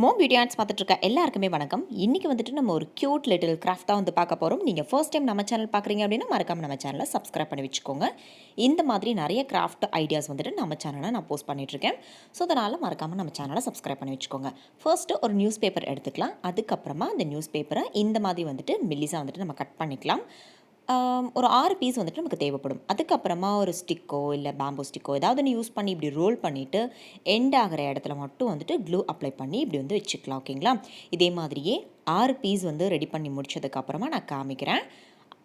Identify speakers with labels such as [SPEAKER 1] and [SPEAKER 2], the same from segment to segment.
[SPEAKER 1] mombeautyarts பார்த்துட்டு இருக்க எல்லாருக்குமே வணக்கம். இன்னைக்கு வந்துட்டு நம்ம ஒரு கியூட் லிட்டில் கிராஃப்ட் தான் வந்து பார்க்க போறோம். நீங்க ஃபர்ஸ்ட் டைம் நம்ம சேனல் பார்க்குறீங்க அப்படின்னா மறக்காம நம்ம சேனலை சப்ஸ்கிரைப் பண்ணி வச்சுக்கோங்க. இந்த மாதிரி நிறைய கிராஃப்ட் ஐடியாஸ் வந்துட்டு நம்ம சேனலில் நான் போஸ்ட் பண்ணிட்டு இருக்கேன். ஸோ அதனால் மறக்காம நம்ம சேனலை சப்ஸ்கிரைப் பண்ணி வச்சுக்கோங்க. ஃபர்ஸ்ட்டு ஒரு நியூஸ் பேப்பர் எடுத்துக்கலாம். அதுக்கப்புறமா அந்த நியூஸ் பேப்பரை இந்த மாதிரி வந்துட்டு மெல்லிஸாக வந்துட்டு நம்ம கட் பண்ணிக்கலாம். ஒரு 6 பீஸ் வந்துட்டு நமக்கு தேவைப்படும். அதுக்கப்புறமா ஒரு ஸ்டிக்கோ இல்லை பேம்போ ஸ்டிக்கோ ஏதாவது ஒன்று யூஸ் பண்ணி இப்படி ரோல் பண்ணிவிட்டு எண்ட் ஆகிற இடத்துல மட்டும் வந்துட்டு க்ளூ அப்ளை பண்ணி இப்படி வந்து வச்சுக்கலாம். ஓகேங்களா? இதே மாதிரியே 6 பீஸ் வந்து ரெடி பண்ணி முடிச்சதுக்கப்புறமா நான் காமிக்கிறேன்.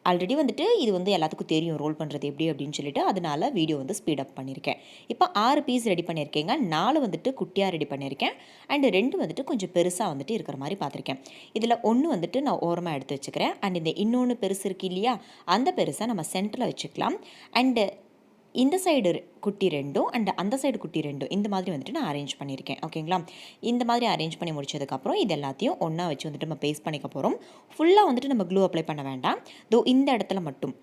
[SPEAKER 1] ஆல்ரெடி வந்துட்டு இது வந்து எல்லாத்துக்கும் தெரியும் ரோல் பண்ணுறது எப்படி அப்படின்னு சொல்லிட்டு, அதனால வீடியோ வந்து ஸ்பீட் அப் பண்ணியிருக்கேன். இப்போ 6 பீஸ் ரெடி பண்ணியிருக்கேங்க. 4 வந்துட்டு குட்டியாக ரெடி பண்ணியிருக்கேன். அண்டு 2 வந்துட்டு கொஞ்சம் பெருசாக வந்துட்டு இருக்கிற மாதிரி பார்த்துருக்கேன். இதில் 1 வந்துட்டு நான் ஓரமாக எடுத்து வச்சுக்கிறேன். அண்ட் இந்த இன்னொன்று பெருசு இருக்குது இல்லையா, அந்த பெருசாக நம்ம சென்டரில் வச்சுக்கலாம். அண்டு இந்த சைடு குட்டி 2ம் அண்ட் அந்த சைடு குட்டி 2ம் இந்த மாதிரி வந்துட்டு நான் அரேஞ்ச் பண்ணியிருக்கேன். ஓகேங்களா? இந்த மாதிரி அரேஞ்ச் பண்ணி முடிச்சதுக்கப்புறம் இது எல்லாத்தையும் ஒன்றா வச்சு வந்துட்டு நம்ம பேஸ்ட் பண்ணிக்க போகிறோம். ஃபுல்லாக வந்துட்டு நம்ம க்ளூ அப்ளை பண்ண வேண்டாம். இந்த இடத்துல மட்டும்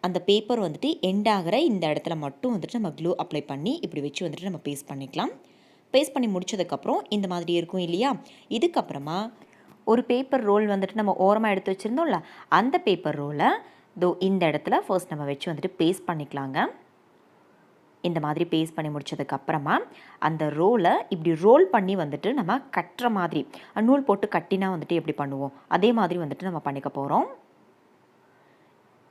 [SPEAKER 1] அந்த பேப்பர் வந்துட்டு எண்ட் ஆகிற இந்த இடத்துல மட்டும் வந்துட்டு நம்ம க்ளூ அப்ளை பண்ணி இப்படி வச்சு வந்துட்டு நம்ம பேஸ்ட் பண்ணிக்கலாம். பேஸ்ட் பண்ணி முடிச்சதுக்கப்புறம் இந்த மாதிரி இருக்கும் இல்லையா, இதுக்கப்புறமா ஒரு பேப்பர் ரோல் வந்துட்டு நம்ம ஓரமாக எடுத்து வச்சுருந்தோம்ல, அந்த பேப்பர் ரோலை இந்த இடத்துல ஃபர்ஸ்ட் நம்ம வச்சு வந்துட்டு பேஸ்ட் பண்ணிக்கலாங்க. இந்த மாதிரி பேஸ்ட் பண்ணி முடிச்சதுக்கப்புறமா அந்த ரோலை இப்படி ரோல் பண்ணி வந்துட்டு நம்ம கட்டுற மாதிரி நூல் போட்டு கட்டினா வந்துட்டு எப்படி பண்ணுவோம் அதே மாதிரி வந்துட்டு நம்ம பண்ணிக்க போகிறோம்.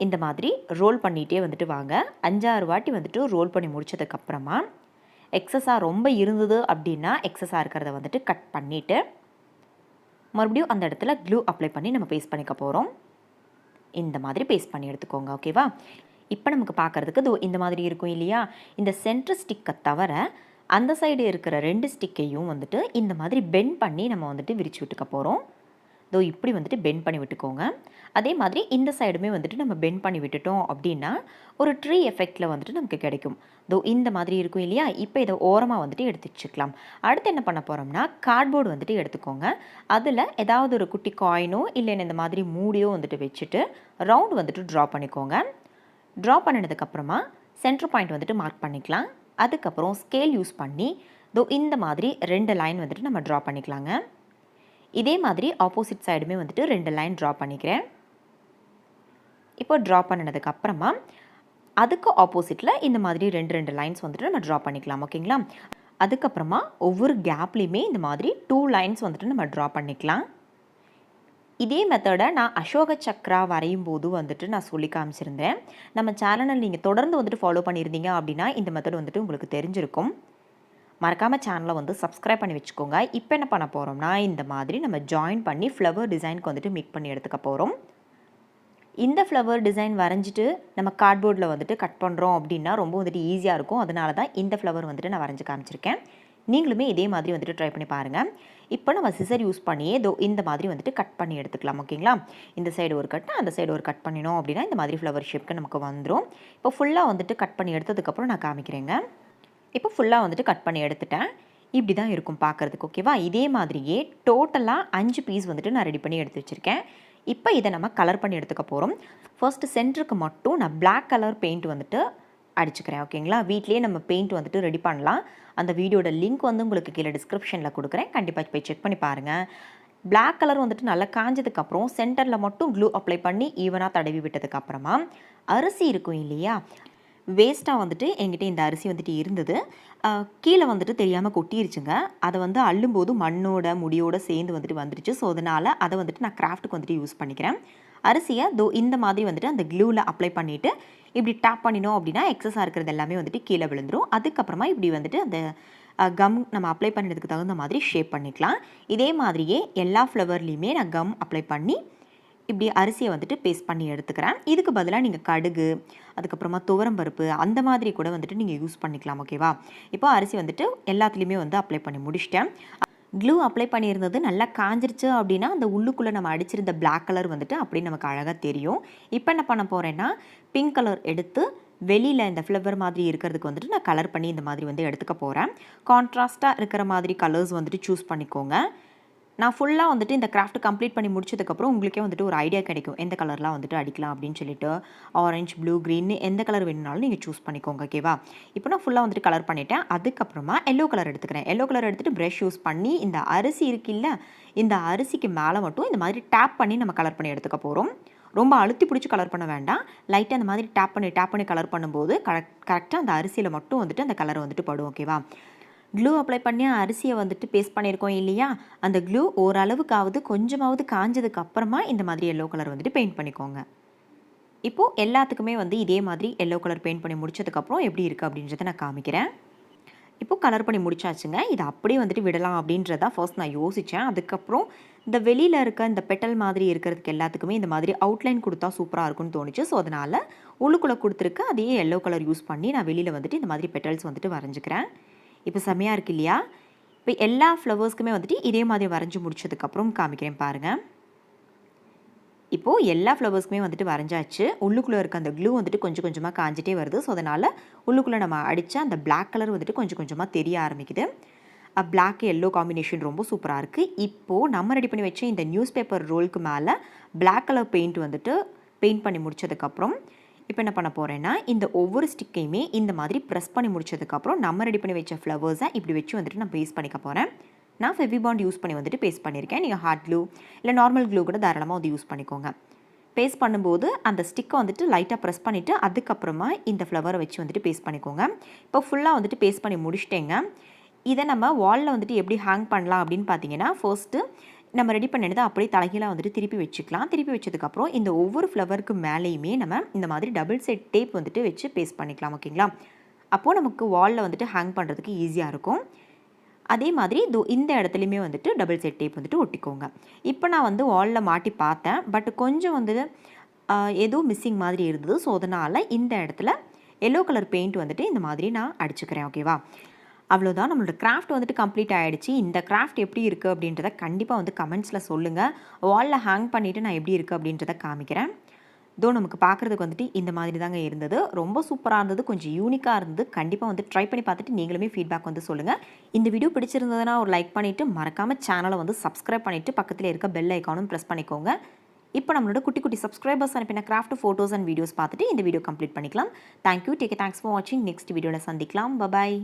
[SPEAKER 1] இந்த மாதிரி ரோல் பண்ணிகிட்டே வந்துட்டு வாங்க. 5-6 வாட்டி வந்துட்டு ரோல் பண்ணி முடிச்சதுக்கப்புறமா எக்ஸஸாக ரொம்ப இருந்தது அப்படின்னா எக்ஸஸாக இருக்கிறத வந்துட்டு கட் பண்ணிவிட்டு மறுபடியும் அந்த இடத்துல க்ளூ அப்ளை பண்ணி நம்ம பேஸ்ட் பண்ணிக்க போகிறோம். இந்த மாதிரி பேஸ்ட் பண்ணி எடுத்துக்கோங்க. ஓகேவா? இப்போ நமக்கு பார்க்குறதுக்கு இந்த மாதிரி இருக்கும் இல்லையா, இந்த சென்டர் ஸ்டிக்கை தவிர அந்த சைடு இருக்கிற 2 ஸ்டிக்கையும் வந்துட்டு இந்த மாதிரி பெண்ட் பண்ணி நம்ம வந்துட்டு விரித்து விட்டுக்க போகிறோம். இப்படி வந்துட்டு பெண்ட் பண்ணி விட்டுக்கோங்க. அதே மாதிரி இந்த சைடுமே வந்துட்டு நம்ம பெண்ட் பண்ணி விட்டுட்டோம் அப்படின்னா ஒரு ட்ரீ எஃபெக்டில் வந்துட்டு நமக்கு கிடைக்கும். இந்த மாதிரி இருக்கும் இல்லையா, இப்போ இதை ஓரமாக வந்துட்டு எடுத்து வச்சுக்கலாம். அடுத்து என்ன பண்ண போகிறோம்னா கார்ட்போர்டு வந்துட்டு எடுத்துக்கோங்க. அதில் ஏதாவது ஒரு குட்டி காயினோ இல்லை இந்த மாதிரி மூடியோ வந்துட்டு வச்சுட்டு ரவுண்ட் வந்துட்டு ட்ரா பண்ணிக்கோங்க. ட்ரா பண்ணினதுக்கப்புறமா சென்டர் பாயிண்ட் வந்துட்டு மார்க் பண்ணிக்கலாம். அதுக்கப்புறம் ஸ்கேல் யூஸ் பண்ணி இந்த மாதிரி 2 லைன் வந்துட்டு நம்ம ட்ரா பண்ணிக்கலாங்க. இதே மாதிரி ஆப்போசிட் சைடுமே வந்துட்டு 2 லைன் ட்ரா பண்ணிக்கிறேன். இப்போ ட்ரா பண்ணினதுக்கப்புறமா அதுக்கு ஆப்போசிட்டில் இந்த மாதிரி 2 லைன்ஸ் வந்துட்டு நம்ம ட்ரா பண்ணிக்கலாம். ஓகேங்களா? அதுக்கப்புறமா ஒவ்வொரு கேப்லேயுமே இந்த மாதிரி 2 லைன்ஸ் வந்துட்டு நம்ம ட்ரா பண்ணிக்கலாம். இதே மெத்தடை நான் அசோக சக்ரா வரையும் போது வந்துட்டு நான் சொல்லி காமிச்சிருந்தேன். நம்ம சேனலை நீங்கள் தொடர்ந்து வந்துட்டு ஃபாலோ பண்ணியிருந்தீங்க அப்படின்னா இந்த மெத்தட் வந்துட்டு உங்களுக்கு தெரிஞ்சிருக்கும். மறக்காமல் சேனலை வந்து சப்ஸ்கிரைப் பண்ணி வச்சுக்கோங்க. இப்போ என்ன பண்ண போகிறோம்னா இந்த மாதிரி நம்ம ஜாயின் பண்ணி ஃப்ளவர் டிசைனுக்கு வந்துட்டு மேக் பண்ணி எடுத்துக்க போகிறோம். இந்த ஃப்ளவர் டிசைன் வரைஞ்சிட்டு நம்ம கார்ட்போர்டில் வந்துட்டு கட் பண்ணுறோம் அப்படின்னா ரொம்ப வந்துட்டு ஈஸியாக இருக்கும். அதனால தான் இந்த ஃப்ளவர் வந்துட்டு நான் வரைஞ்சி காமிச்சிருக்கேன். நீங்களுமே இதே மாதிரி வந்துட்டு ட்ரை பண்ணி பாருங்கள். இப்போ நம்ம சிசர் யூஸ் பண்ணியே இந்த மாதிரி வந்துட்டு கட் பண்ணி எடுத்துக்கலாம். ஓகேங்களா? இந்த சைடு ஒரு கட், அந்த சைடு ஒரு கட் பண்ணினோம் அப்படின்னா இந்த மாதிரி ஃப்ளவர் ஷேப்க்கு நமக்கு வந்துடும். இப்போ ஃபுல்லாக வந்துட்டு கட் பண்ணி எடுத்ததுக்கப்புறம் நான் காமிக்கிறேங்க. இப்போ ஃபுல்லாக வந்துட்டு கட் பண்ணி எடுத்துட்டேன். இப்படி தான் இருக்கும் பார்க்குறதுக்கு. ஓகேவா? இதே மாதிரியே டோட்டலாக 5 பீஸ் வந்துட்டு நான் ரெடி பண்ணி எடுத்து வச்சுருக்கேன். இப்போ இதை நம்ம கலர் பண்ணி எடுத்துக்க போகிறோம். ஃபர்ஸ்ட்டு சென்டருக்கு மட்டும் நான் பிளாக் கலர் பெயிண்ட் வந்துட்டு அடிச்சுக்கிறேன். ஓகேங்களா? வீட்லேயே நம்ம பெயிண்ட் வந்துட்டு ரெடி பண்ணலாம். அந்த வீடியோட லிங்க் வந்து உங்களுக்கு கீழே டிஸ்கிரிப்ஷனில் கொடுக்குறேன். கண்டிப்பாக போய் செக் பண்ணி பாருங்கள். பிளாக் கலர் வந்துட்டு நல்லா காஞ்சதுக்கப்புறம் சென்டரில் மட்டும் க்ளூ அப்ளை பண்ணி ஈவனாக தடவி விட்டதுக்கப்புறமா அரிசி இருக்கும் இல்லையா, வேஸ்ட்டாக வந்துட்டு என்கிட்ட இந்த அரிசி வந்துட்டு இருந்தது. கீழே வந்துட்டு தெரியாமல் கொட்டிருச்சுங்க. அதை வந்து அள்ளும்போது மண்ணோட முடியோடு சேர்ந்து வந்துட்டு வந்துடுச்சு. ஸோ அதனால் அதை வந்துட்டு நான் கிராஃப்ட்டுக்கு வந்துட்டு யூஸ் பண்ணிக்கிறேன். அரிசியை இந்த மாதிரி வந்துட்டு அந்த க்ளூவில் அப்ளை பண்ணிவிட்டு இப்படி டேப் பண்ணினோம் அப்படின்னா எக்ஸஸாக இருக்கிறது எல்லாமே வந்துட்டு கீழே விழுந்துடும். அதுக்கப்புறமா இப்படி வந்துட்டு அந்த கம் நம்ம அப்ளை பண்ணுறதுக்கு தகுந்த மாதிரி ஷேப் பண்ணிக்கலாம். இதே மாதிரியே எல்லா ஃப்ளவர்லேயுமே நான் கம் அப்ளை பண்ணி இப்படி அரிசியை வந்துட்டு பேஸ்ட் பண்ணி எடுத்துக்கிறேன். இதுக்கு பதிலாக நீங்கள் கடுகு, அதுக்கப்புறமா துவரம்பருப்பு அந்த மாதிரி கூட வந்துட்டு நீங்கள் யூஸ் பண்ணிக்கலாம். ஓகேவா? இப்போ அரிசி வந்துட்டு எல்லாத்துலேயுமே வந்து அப்ளை பண்ணி முடிச்சிட்டேன். க்ளூ அப்ளை பண்ணியிருந்தது நல்லா காஞ்சிருச்சு அப்படின்னா அந்த உள்ளுக்குள்ளே நம்ம அடிச்சிருந்த பிளாக் கலர் வந்துட்டு அப்படி நமக்கு அழகாக தெரியும். இப்போ என்ன பண்ண போகிறேன்னா பிங்க் கலர் எடுத்து வெளியில் இந்த ஃப்ளவர் மாதிரி இருக்கிறதுக்கு வந்துட்டு நான் கலர் பண்ணி இந்த மாதிரி வந்து எடுத்துக்க போகிறேன். கான்ட்ராஸ்ட்டாக இருக்கிற மாதிரி கலர்ஸ் வந்துட்டு சூஸ் பண்ணிக்கோங்க. நான் ஃபுல்லாக வந்துட்டு இந்த கிராஃப்ட் கம்ப்ளீட் பண்ணி முடிச்சதுக்கப்புறம் உங்களுக்கே வந்துட்டு ஒரு ஐடியா கிடைக்கும் எந்த கலர்லாம் வந்துட்டு அடிக்கலாம் அப்படின்னு சொல்லிட்டு. ஆரஞ்சு, ப்ளூ, க்ரீன் எந்த கலர் வேணுனாலும் நீங்கள் சூஸ் பண்ணிக்கோங்க. ஓகேவா? இப்போ நான் ஃபுல்லாக வந்துட்டு கலர் பண்ணிட்டேன். அதுக்கப்புறமா எல்லோ கலர் எடுத்துக்கிறேன். எல்லோ கலர் எடுத்துகிட்டு ப்ரஷ் யூஸ் பண்ணி இந்த அரிசி இருக்குல்ல, இந்த அரிசிக்கு மேலே மட்டும் இந்த மாதிரி டேப் பண்ணி நம்ம கலர் பண்ணி எடுத்துக்க போகிறோம். ரொம்ப அழுத்தி பிடிச்சி கலர் பண்ண வேண்டாம். லைட்டாக அந்த மாதிரி டேப் பண்ணி கலர் பண்ணும்போது கரெக்டாக அந்த அரிசியில் மட்டும் வந்துட்டு அந்த கலர் வந்துட்டு படும். ஓகேவா? க்ளூ அப்ளை பண்ணி அரிசியை வந்துட்டு பேஸ்ட் பண்ணியிருக்கோம் இல்லையா, அந்த க்ளூ ஓரளவுக்காவது கொஞ்சமாவது காஞ்சதுக்கு அப்புறமா இந்த மாதிரி எல்லோ கலர் வந்துட்டு பெயிண்ட் பண்ணிக்கோங்க. இப்போது எல்லாத்துக்குமே வந்து இதே மாதிரி எல்லோ கலர் பெயிண்ட் பண்ணி முடிச்சதுக்கப்புறம் எப்படி இருக்குது அப்படின்றத நான் காமிக்கிறேன். இப்போது கலர் பண்ணி முடிச்சாச்சுங்க. இதை அப்படியே வந்துட்டு விடலாம் அப்படின்றத ஃபர்ஸ்ட் நான் யோசித்தேன். அதுக்கப்புறம் இந்த வெளியில் இருக்க இந்த பெட்டல் மாதிரி இருக்கிறதுக்கு எல்லாத்துக்குமே இந்த மாதிரி அவுட்லைன் கொடுத்தா சூப்பராக இருக்கும்னு தோணுச்சு. ஸோ அதனால் உள்ளுக்குள்ளே கொடுத்துருக்க அதே எல்லோ கலர் யூஸ் பண்ணி நான் வெளியில் வந்துட்டு இந்த மாதிரி பெட்டல்ஸ் வந்துட்டு வரைஞ்சிக்கிறேன். இப்போ செம்மையாக இருக்குது இல்லையா? இப்போ எல்லா ஃப்ளவர்ஸ்க்குமே வந்துட்டு இதே மாதிரி வரைஞ்சி முடிச்சதுக்கப்புறம் காமிக்கிறேன் பாருங்கள். இப்போது எல்லா ஃப்ளவர்ஸ்க்குமே வந்துட்டு வரைஞ்சாச்சு. உள்ளுக்குள்ளே இருக்க அந்த க்ளூ வந்துட்டு கொஞ்சம் கொஞ்சமாக காஞ்சிட்டே வருது. ஸோ அதனால் உள்ளுக்குள்ளே நம்ம அடித்த அந்த பிளாக் கலர் வந்துட்டு கொஞ்சம் கொஞ்சமாக தெரிய ஆரம்பிக்குது. பிளாக் எல்லோ காம்பினேஷன் ரொம்ப சூப்பராக இருக்குது. இப்போது நம்ம ரெடி பண்ணி வச்ச இந்த நியூஸ் பேப்பர் ரோலுக்கு மேலே பிளாக் கலர் பெயிண்ட் வந்துட்டு பெயிண்ட் பண்ணி முடிச்சதுக்கப்புறம் இப்போ என்ன பண்ண போகிறேன்னா, இந்த ஒவ்வொரு ஸ்டிக்கையுமே இந்த மாதிரி ப்ரெஸ் பண்ணி முடிச்சதுக்கப்புறம் நம்ம ரெடி பண்ணி வச்ச ஃப்ளவர்ஸை இப்படி வச்சு வந்துட்டு நான் பேஸ்ட் பண்ணிக்க போகிறேன். நான் ஃபெவிபாண்ட் யூஸ் பண்ணி வந்துட்டு பேஸ்ட் பண்ணியிருக்கேன். நீங்கள் ஹாட் க்ளூ இல்லை நார்மல் க்ளூ கூட தாராளமாக வந்து யூஸ் பண்ணிக்கோங்க. பேஸ்ட் பண்ணும்போது அந்த ஸ்டிக்கை வந்துட்டு லைட்டாக ப்ரெஸ் பண்ணிவிட்டு அதுக்கப்புறமா இந்த ஃப்ளவரை வச்சு வந்துட்டு பேஸ்ட் பண்ணிக்கோங்க. இப்போ ஃபுல்லாக வந்துட்டு பேஸ்ட் பண்ணி முடிச்சிட்டேங்க. இதை நம்ம வாலில் வந்துட்டு எப்படி ஹேங் பண்ணலாம் அப்படின்னு பார்த்தீங்கன்னா, ஃபர்ஸ்ட்டு நம்ம ரெடி பண்ணினதை அப்படியே தலைகீழாக வந்துட்டு திருப்பி வச்சுக்கலாம். திருப்பி வச்சதுக்கப்புறம் இந்த ஒவ்வொரு ஃப்ளவருக்கு மேலேயுமே நம்ம இந்த மாதிரி டபுள் சைட் டேப் வந்துட்டு வச்சு பேஸ்ட் பண்ணிக்கலாம். ஓகேங்களா? அப்போது நமக்கு வாலில் வந்துட்டு ஹேங் பண்ணுறதுக்கு ஈஸியாக இருக்கும். அதே மாதிரி இந்த இடத்துலையுமே வந்துட்டு டபுள் சைட் டேப் வந்துட்டு ஒட்டிக்கோங்க. இப்போ நான் வந்து வாலில் மாட்டி பார்த்தேன். பட் கொஞ்சம் வந்து ஏதோ மிஸ்ஸிங் மாதிரி இருந்தது. ஸோ அதனால் இந்த இடத்துல எல்லோ கலர் பெயிண்ட் வந்துட்டு இந்த மாதிரி நான் அடிச்சுக்கிறேன். ஓகேவா? அவ்வளோதான், நம்மளோட கிராஃப்ட் வந்துட்டு கம்ப்ளீட் ஆகிடுச்சு. இந்த கிராஃப்ட் எப்படி இருக்குது அப்படின்றத கண்டிப்பாக வந்து கமெண்ட்ஸில் சொல்லுங்கள். வாலில் ஹேங் பண்ணிவிட்டு நான் எப்படி இருக்குது அப்படின்றத காமிக்கிறேன். நமக்கு பார்க்குறதுக்கு வந்துட்டு இந்த மாதிரி தாங்க இருந்தது. ரொம்ப சூப்பராக இருந்தது, கொஞ்சம் யூனிக்காக இருந்தது. கண்டிப்பாக வந்து ட்ரை பண்ணி பார்த்துட்டு நீங்களுமே ஃபீட்பேக் வந்து சொல்லுங்கள். இந்த வீடியோ பிடிச்சிருந்ததுன்னா ஒரு லைக் பண்ணிவிட்டு மறக்காமல் சேனலை வந்து சப்ஸ்கிரைப் பண்ணிவிட்டு பக்கத்தில் இருக்க பெல் ஐக்கானும் ப்ரெஸ் பண்ணிக்கோங்க. இப்போ நம்மளோட குட்டி குட்டி சப்ஸ்கிரைபர்ஸ் அனுப்பின கிராஃப்ட் ஃபோட்டோஸ் அண்ட் வீடியோஸ் பார்த்துட்டு இந்த வீடியோ கம்ப்ளீட் பண்ணிக்கலாம். Thank you, take care, thanks for வாட்சிங். நெக்ஸ்ட் வீடியோவில் சந்திக்கலாம். பபாய்.